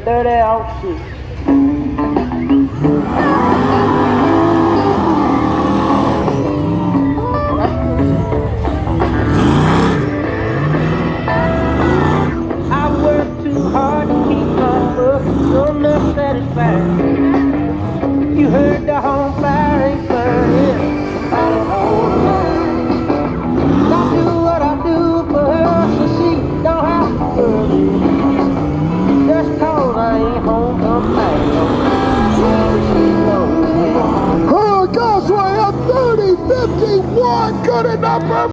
30-06. I worked too hard to keep my buck, so enough satisfaction. You heard the home fire ain't burning, somebody hold on. I do what I do for her, so she don't have to worry. Just cause I ain't home from night. Herk, Usrey at 30-51, good enough for